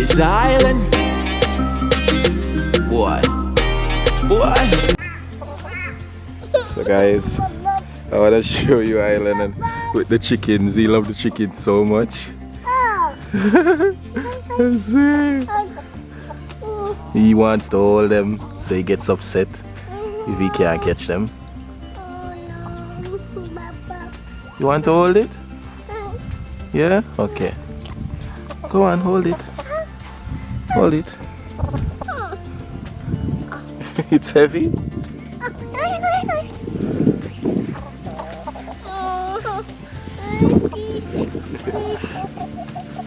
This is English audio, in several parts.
It's an island. Boy. So guys, I want to show you Island and with the chickens. He loves the chickens so much. He wants to hold them, so he gets upset if he can't catch them. You want to hold it? Yeah? Okay. Go on, hold it. Hold it. It's heavy?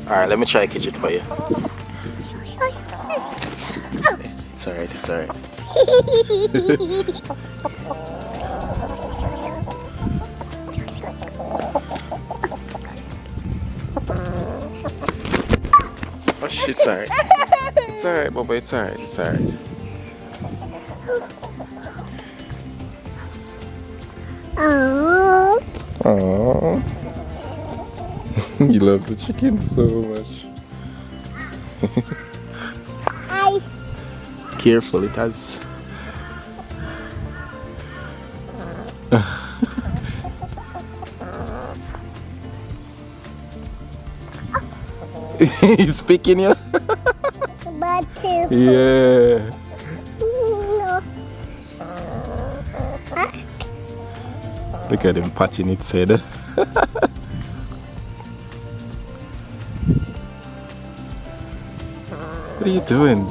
Alright, let me try to catch it for you. It's alright, it's alright. Oh shit, it's alright. It's alright, Bubba, it's alright, it's alright. Aww. He loves the chicken so much. Careful, it has. He's picking you? Yeah. Look at him patting its head. What are you doing?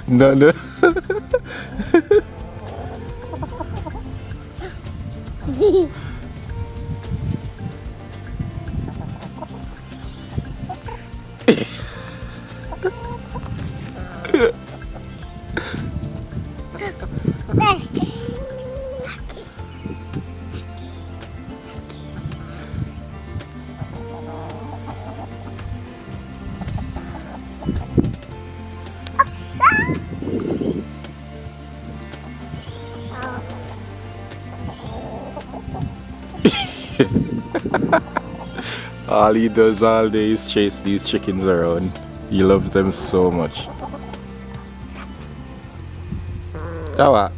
No. All he does all day is chase these chickens around. He loves them so much. Kawa.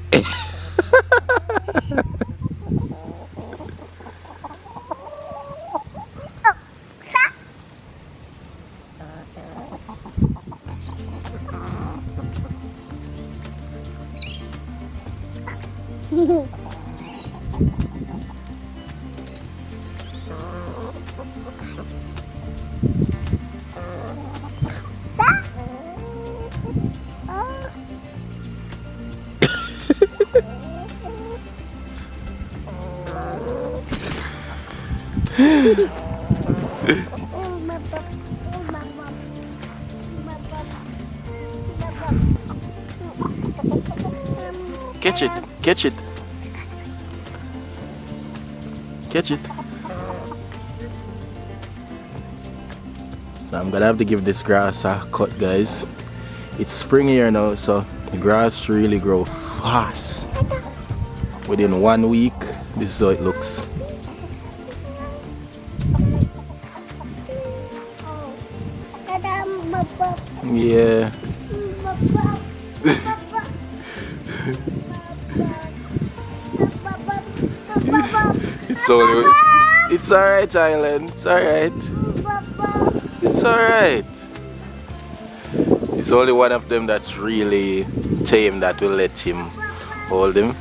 Catch it, catch it. Catch it. So I'm gonna have to give this grass a cut, guys. It's spring here now, so the grass really grows fast. Within 1 week, this is how it looks. Yeah. It's alright, Island. It's alright. It's alright. It's only one of them that's really tame that will let him hold him.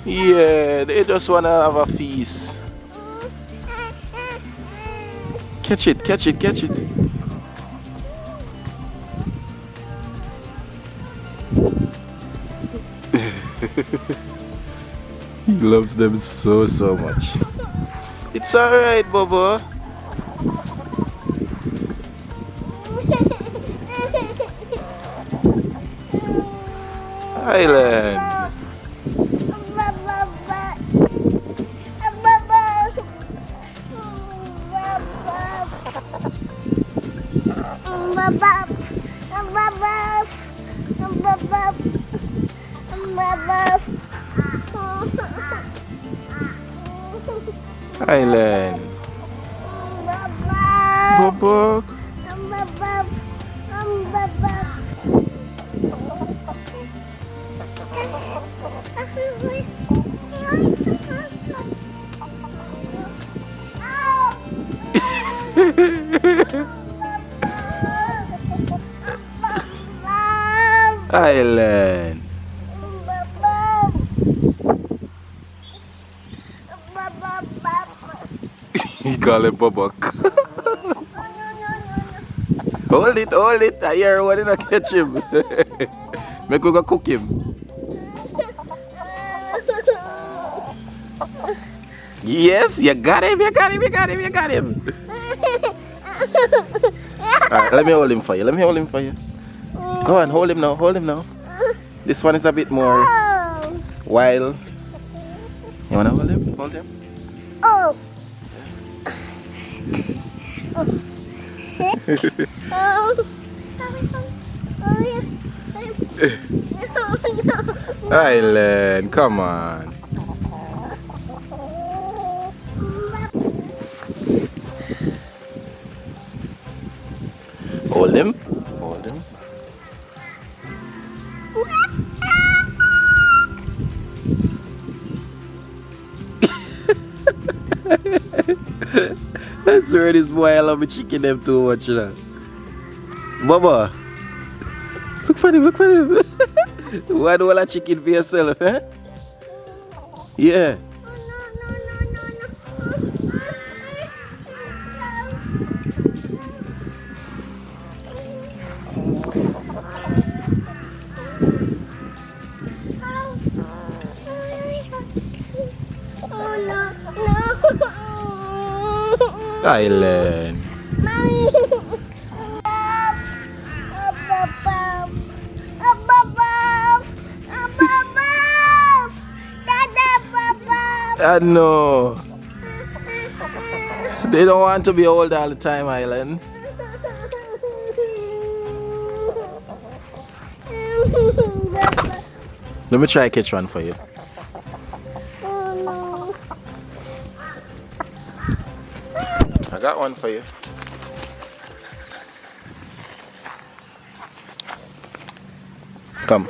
Yeah, they just wanna have a feast. Catch it, catch it, catch it. He loves them so much. It's alright, Bubba. Island. Baba. Island. Bubuk. Island. He call it Bubuk. Hold it. I hear one in a catch him. Make we go cook him. Yes, you got him. Alright, let me hold him for you. Go on, hold him now. This one is a bit more wild. You wanna hold him? Oh. Sit. Island, come on. Hold him. I swear this boy I love me chicken them too much, you know. Baba, look for him. Why do all that chicken for yourself, eh? Yeah. Island. Mommy. I know. They don't want to be old all the time, Island. Let me try catch one for you. I got one for you. Come.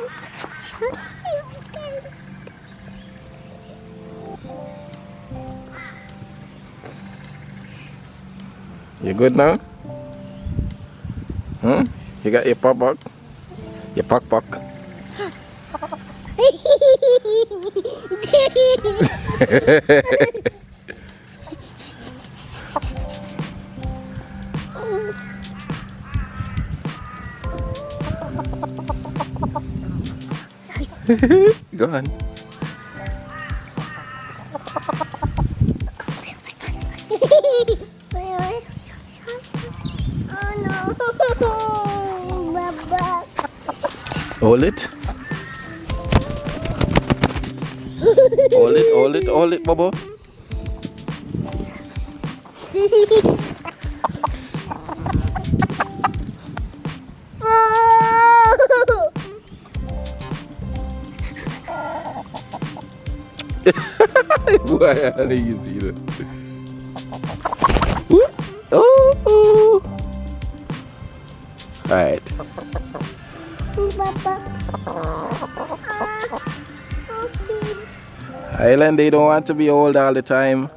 You good now? You got your pop? Your pock? Go on. Hold it. Hold it, Bobo. Why are they easy? Oh. Alright. Island, they don't want to be old all the time.